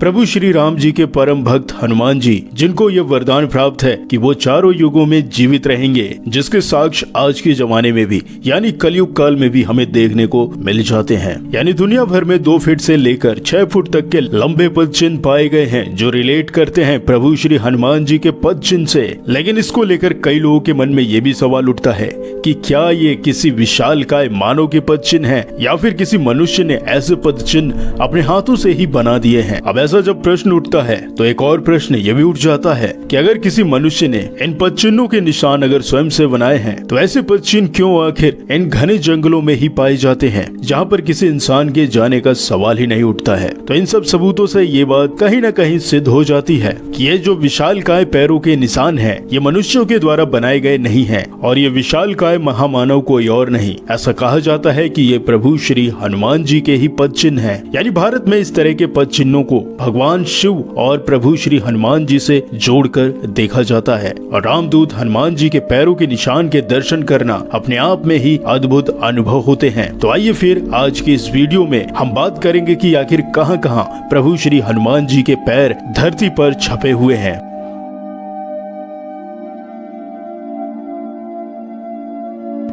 प्रभु श्री राम जी के परम भक्त हनुमान जी, जिनको ये वरदान प्राप्त है कि वो चारों युगों में जीवित रहेंगे, जिसके साक्ष्य आज के जमाने में भी यानी कलयुग काल में भी हमें देखने को मिल जाते हैं। यानी दुनिया भर में 2 फीट से लेकर 6 फुट तक के लंबे पद चिन्ह पाए गए हैं जो रिलेट करते हैं प्रभु श्री हनुमान जी के पद चिन्ह से। लेकिन इसको लेकर कई लोगों के मन में ये भी सवाल उठता है कि क्या ये किसी विशालकाय मानव के पद चिन्ह है या फिर किसी मनुष्य ने ऐसे पद चिन्ह अपने हाथों से ही बना दिए हैं। अब ऐसा जब प्रश्न उठता है तो एक और प्रश्न ये भी उठ जाता है कि अगर किसी मनुष्य ने इन पद चिन्हों के निशान अगर स्वयं से बनाए हैं तो ऐसे पद चिन्ह क्यों आखिर इन घने जंगलों में ही पाए जाते हैं जहाँ पर किसी इंसान के जाने का सवाल ही नहीं उठता है। तो इन सब सबूतों से ये बात कहीं न कहीं सिद्ध हो जाती है कि ये जो विशालकाय पैरों के निशान है ये मनुष्यों के द्वारा बनाए गए नहीं है और ये विशालकाय महामानव कोई और नहीं। ऐसा कहा जाता है कि ये प्रभु श्री हनुमान जी के ही पद चिन्ह है। यानी भारत में इस तरह के पद चिन्हों को भगवान शिव और प्रभु श्री हनुमान जी से जोड़कर देखा जाता है और रामदूत हनुमान जी के पैरों के निशान के दर्शन करना अपने आप में ही अद्भुत अनुभव होते हैं। तो आइए फिर आज की इस वीडियो में हम बात करेंगे कि आखिर कहां कहां प्रभु श्री हनुमान जी के पैर धरती पर छपे हुए हैं।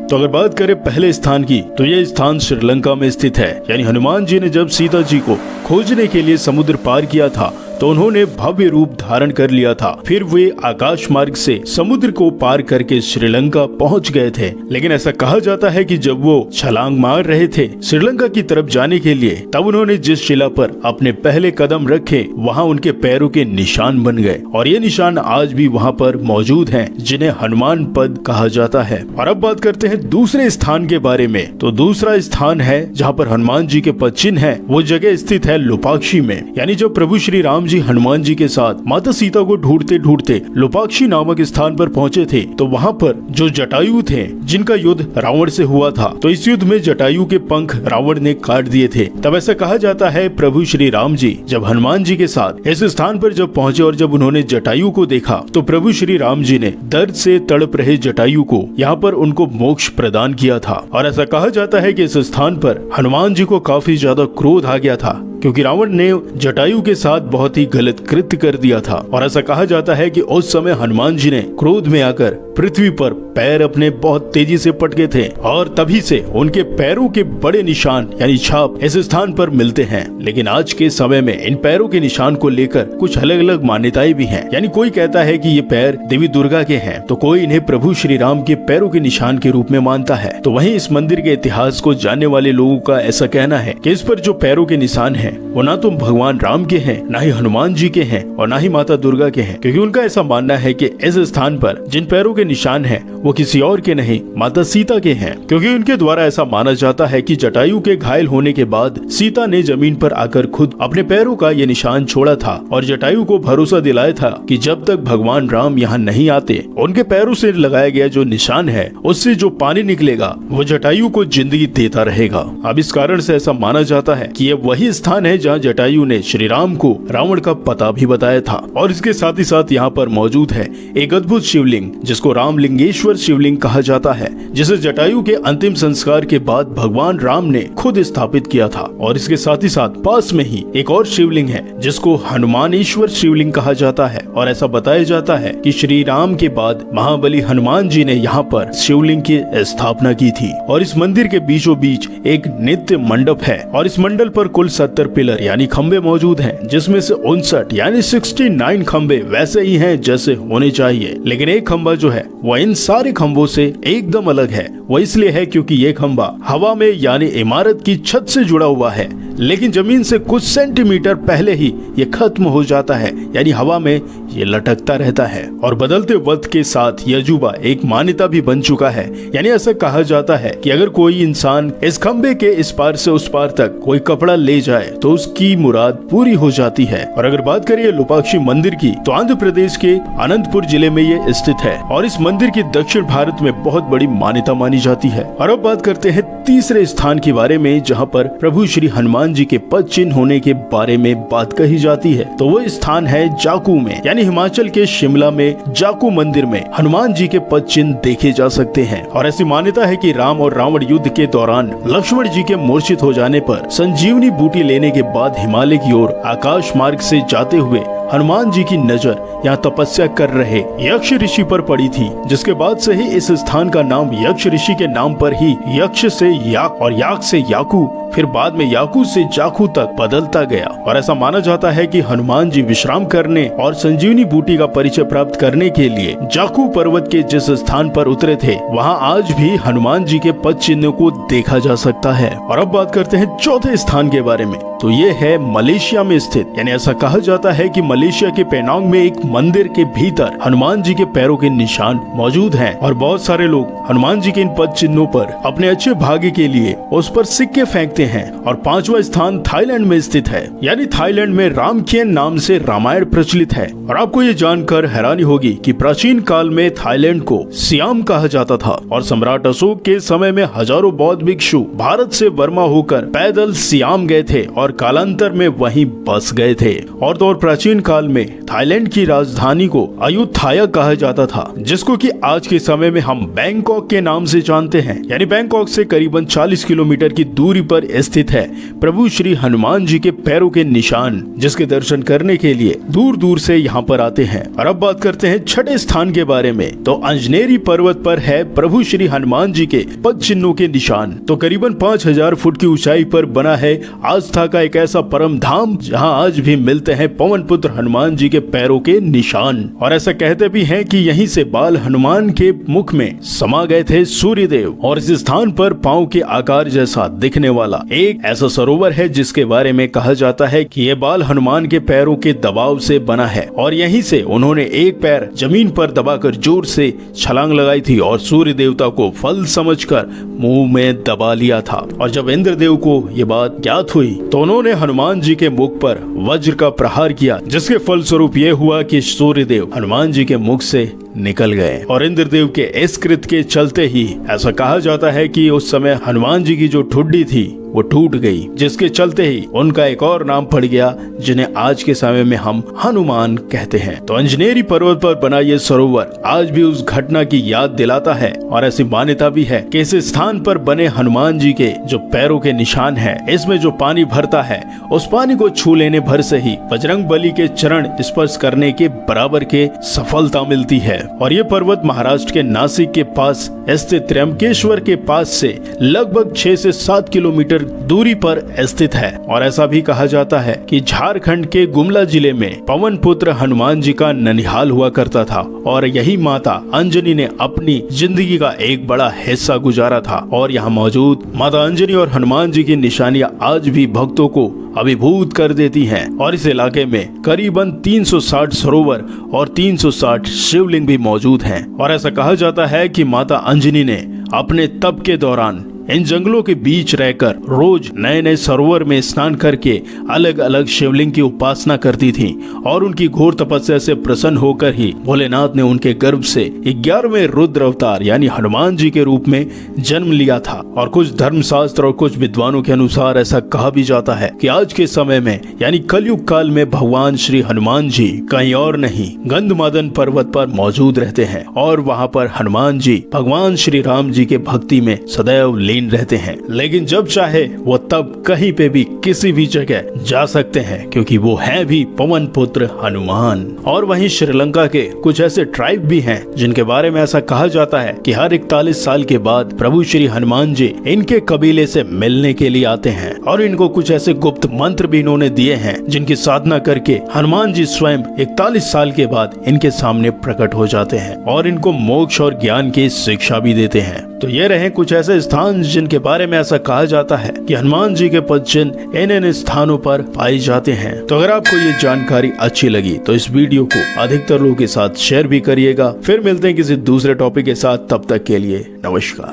तो अगर बात करें पहले स्थान की तो यह स्थान श्रीलंका में स्थित है। यानी हनुमान जी ने जब सीता जी को खोजने के लिए समुद्र पार किया था तो उन्होंने भव्य रूप धारण कर लिया था। फिर वे आकाश मार्ग से समुद्र को पार करके श्रीलंका पहुंच गए थे। लेकिन ऐसा कहा जाता है कि जब वो छलांग मार रहे थे श्रीलंका की तरफ जाने के लिए, तब उन्होंने जिस शिला पर अपने पहले कदम रखे वहां उनके पैरों के निशान बन गए और ये निशान आज भी वहां पर मौजूद हैं, जिन्हें हनुमान पद कहा जाता है। और अब बात करते हैं दूसरे स्थान के बारे में। तो दूसरा स्थान है जहाँ पर हनुमान जी के पद चिन्ह है, वो जगह स्थित है लोपाक्षी में। यानी जब प्रभु श्री राम जी हनुमान जी के साथ माता सीता को ढूंढते ढूंढते लोपाक्षी नामक स्थान पर पहुंचे थे तो वहां पर जो जटायु थे जिनका युद्ध रावण से हुआ था, तो इस युद्ध में जटायु के पंख रावण ने काट दिए थे। तब ऐसा कहा जाता है प्रभु श्री राम जी जब हनुमान जी के साथ इस स्थान पर जब पहुंचे और जब उन्होंने जटायु को देखा तो प्रभु श्री राम जी ने दर्द से तड़प रहे जटायु को यहाँ पर उनको मोक्ष प्रदान किया था। और ऐसा कहा जाता है कि इस स्थान पर हनुमान जी को काफी ज्यादा क्रोध आ गया था क्योंकि रावण ने जटायु के साथ बहुत ही गलत कृत्य कर दिया था। और ऐसा कहा जाता है कि उस समय हनुमान जी ने क्रोध में आकर पृथ्वी पर पैर अपने बहुत तेजी से पटके थे और तभी से उनके पैरों के बड़े निशान यानी छाप इस स्थान पर मिलते हैं। लेकिन आज के समय में इन पैरों के निशान को लेकर कुछ अलग अलग मान्यताएं भी हैं। यानी कोई कहता है कि ये पैर देवी दुर्गा के हैं तो कोई इन्हें प्रभु श्री राम के पैरों के निशान के रूप में मानता है। तो वहीं इस मंदिर के इतिहास को जानने वाले लोगों का ऐसा कहना है कि इस पर जो पैरों के निशान है वो ना तो भगवान राम के हैं, ना ही हनुमान जी के हैं और ना ही माता दुर्गा के हैं, क्योंकि उनका ऐसा मानना है कि इस स्थान पर जिन पैरों के निशान हैं वो किसी और के नहीं माता सीता के हैं। क्योंकि उनके द्वारा ऐसा माना जाता है कि जटायु के घायल होने के बाद सीता ने जमीन पर आकर खुद अपने पैरों का ये निशान छोड़ा था और जटायु को भरोसा दिलाया था कि जब तक भगवान राम यहाँ नहीं आते उनके पैरों से लगाया गया जो निशान है उससे जो पानी निकलेगा वो जटायु को जिंदगी देता रहेगा। अब इस कारण से ऐसा माना जाता है कि ये वही स्थान है जहाँ जटायु ने श्री राम को रावण का पता भी बताया था। और इसके साथ ही साथ यहाँ पर मौजूद है एक अद्भुत शिवलिंग जिसको रामलिंगेश्वर शिवलिंग कहा जाता है, जिसे जटायु के अंतिम संस्कार के बाद भगवान राम ने खुद स्थापित किया था। और इसके साथ ही साथ पास में ही एक और शिवलिंग है जिसको हनुमानेश्वर शिवलिंग कहा जाता है। और ऐसा बताया जाता है कि श्री राम के बाद महाबली हनुमान जी ने यहाँ पर शिवलिंग की स्थापना की थी। और इस मंदिर के बीचों बीच एक नित्य मंडप है और इस मंडल पर कुल 70 पिलर यानी खंबे मौजूद हैं, जिसमें से 59 यानी 69 खंबे वैसे ही हैं जैसे होने चाहिए। लेकिन एक खंबा जो है वह इन सारे खंभों से एकदम अलग है। वो इसलिए है क्योंकि ये खंबा हवा में यानी इमारत की छत से जुड़ा हुआ है, लेकिन जमीन से कुछ सेंटीमीटर पहले ही ये खत्म हो जाता है, यानी हवा में ये लटकता रहता है। और बदलते वक्त के साथ यह अजूबा एक मान्यता भी बन चुका है। यानी ऐसा कहा जाता है कि अगर कोई इंसान इस खंबे के इस पार से उस पार तक कोई कपड़ा ले जाए तो उसकी मुराद पूरी हो जाती है। और अगर बात करें लोपाक्षी मंदिर की तो आंध्र प्रदेश के अनंतपुर जिले में ये स्थित है और इस मंदिर की दक्षिण भारत में बहुत बड़ी मान्यता मानी जाती है। और अब बात करते हैं तीसरे स्थान के बारे में, जहाँ पर प्रभु श्री हनुमान हनुमान जी के पद चिन्ह होने के बारे में बात कही जाती है तो वो स्थान है जाकू में, यानी हिमाचल के शिमला में जाकू मंदिर में हनुमान जी के पद चिन्ह देखे जा सकते हैं। और ऐसी मान्यता है कि राम और रावण युद्ध के दौरान लक्ष्मण जी के मूर्छित हो जाने पर संजीवनी बूटी लेने के बाद हिमालय की ओर आकाश मार्ग से जाते हुए हनुमान जी की नजर यहाँ तपस्या कर रहे यक्ष ऋषि पर पड़ी थी, जिसके बाद से ही इस स्थान का नाम यक्ष ऋषि के नाम पर ही यक्ष से याक और याक से याकू, फिर बाद में याकू से जाकू तक बदलता गया। और ऐसा माना जाता है कि हनुमान जी विश्राम करने और संजीवनी बूटी का परिचय प्राप्त करने के लिए जाकू पर्वत के जिस स्थान पर उतरे थे वहाँ आज भी हनुमान जी के पद चिन्हों को देखा जा सकता है। और अब बात करते हैं चौथे स्थान के बारे में, तो ये है मलेशिया में स्थित, यानी ऐसा कहा जाता है कि मलेशिया के पेनांग में एक मंदिर के भीतर हनुमान जी के पैरों के निशान मौजूद हैं और बहुत सारे लोग हनुमान जी के इन पद चिन्हों पर अपने अच्छे भाग्य के लिए उस पर सिक्के फेंकते हैं। और पांचवा स्थान थाईलैंड में स्थित है, यानी थाईलैंड में रामखेन नाम से रामायण प्रचलित है। और आपको ये जानकर हैरानी होगी कि प्राचीन काल में थाईलैंड को सियाम कहा जाता था और सम्राट अशोक के समय में हजारों बौद्ध भिक्षु भारत से बर्मा होकर पैदल सियाम गए थे और कालांतर में वहीं बस गए थे। और तो और प्राचीन काल में थाईलैंड की राजधानी को अयुथाया कहा जाता था, जिसको कि आज के समय में हम बैंकॉक के नाम से जानते हैं। यानी बैंकॉक से करीबन 40 किलोमीटर की दूरी पर स्थित है प्रभु श्री हनुमान जी के पैरों के निशान, जिसके दर्शन करने के लिए दूर दूर से यहाँ पर आते हैं। और अब बात करते हैं छठे स्थान के बारे में, तो अंजनेरी पर्वत पर है प्रभु श्री हनुमान जी के पद चिन्हों के निशान। तो करीबन 5000 फुट की ऊंचाई पर बना है आस्था का एक ऐसा परम धाम जहां आज भी मिलते हैं पवन पुत्र हनुमान जी के पैरों के निशान। और ऐसा कहते भी हैं कि यहीं से बाल हनुमान के मुख में समा गए थे सूर्य देव। और इस स्थान पर पांव के आकार जैसा दिखने वाला एक ऐसा सरोवर है जिसके बारे में कहा जाता है कि ये बाल हनुमान के पैरों के दबाव से बना है और यहीं से उन्होंने एक पैर जमीन पर दबाकर जोर से छलांग लगाई थी और सूर्य देवता को फल समझकर मुंह में दबा लिया था। और जब इंद्रदेव को ये बात ज्ञात हुई तो उन्होंने हनुमान जी के मुख पर वज्र का प्रहार किया, जिसके फल स्वरूप ये हुआ कि सूर्यदेव हनुमान जी के मुख से निकल गए। और इंद्रदेव के इस कृत्य के चलते ही ऐसा कहा जाता है कि उस समय हनुमान जी की जो ठुड्डी थी वो टूट गई, जिसके चलते ही उनका एक और नाम पड़ गया जिन्हें आज के समय में हम हनुमान कहते हैं। तो अंजनेरी पर्वत पर बना ये सरोवर आज भी उस घटना की याद दिलाता है। और ऐसी मान्यता भी है कि इस स्थान पर बने हनुमान जी के जो पैरों के निशान है, इसमें जो पानी भरता है उस पानी को छू लेने भर से ही बजरंग बली के चरण स्पर्श करने के बराबर के सफलता मिलती है। और ये पर्वत महाराष्ट्र के नासिक के पास स्थित त्र्यंबकेश्वर के पास से लगभग 6 से 7 किलोमीटर दूरी पर स्थित है। और ऐसा भी कहा जाता है कि झारखंड के गुमला जिले में पवन पुत्र हनुमान जी का ननिहाल हुआ करता था और यही माता अंजनी ने अपनी जिंदगी का एक बड़ा हिस्सा गुजारा था। और यहाँ मौजूद माता अंजनी और हनुमान जी की निशानियां आज भी भक्तों को अभिभूत कर देती हैं। और इस इलाके में करीबन 360 सरोवर और 360 शिवलिंग भी मौजूद हैं। और ऐसा कहा जाता है कि माता अंजनी ने अपने तप के दौरान इन जंगलों के बीच रहकर रोज नए नए सरोवर में स्नान करके अलग अलग शिवलिंग की उपासना करती थी और उनकी घोर तपस्या से प्रसन्न होकर ही भोलेनाथ ने उनके गर्भ से 11वें रुद्र अवतार यानी हनुमान जी के रूप में जन्म लिया था। और कुछ धर्मशास्त्र और कुछ विद्वानों के अनुसार ऐसा कहा भी जाता है कि आज के समय में यानी कलयुग काल में भगवान श्री हनुमान जी कहीं और नहीं गंधमादन पर्वत पर मौजूद रहते हैं और वहाँ पर हनुमान जी भगवान श्री राम जी के भक्ति में सदैव रहते हैं। लेकिन जब चाहे वो तब कहीं पे भी किसी भी जगह जा सकते हैं, क्योंकि वो है भी पवन पुत्र हनुमान। और वहीं श्रीलंका के कुछ ऐसे ट्राइब भी हैं जिनके बारे में ऐसा कहा जाता है कि हर 41 साल के बाद प्रभु श्री हनुमान जी इनके कबीले से मिलने के लिए आते हैं और इनको कुछ ऐसे गुप्त मंत्र भी इन्होंने दिए हैं जिनकी साधना करके हनुमान जी स्वयं 41 साल के बाद इनके सामने प्रकट हो जाते हैं और इनको मोक्ष और ज्ञान की शिक्षा भी देते हैं। तो ये रहे कुछ ऐसे स्थान जिनके बारे में ऐसा कहा जाता है कि हनुमान जी के पद चिन्ह इन स्थानों पर पाए जाते हैं। तो अगर आपको ये जानकारी अच्छी लगी तो इस वीडियो को अधिकतर लोगों के साथ शेयर भी करिएगा। फिर मिलते हैं किसी दूसरे टॉपिक के साथ, तब तक के लिए नमस्कार।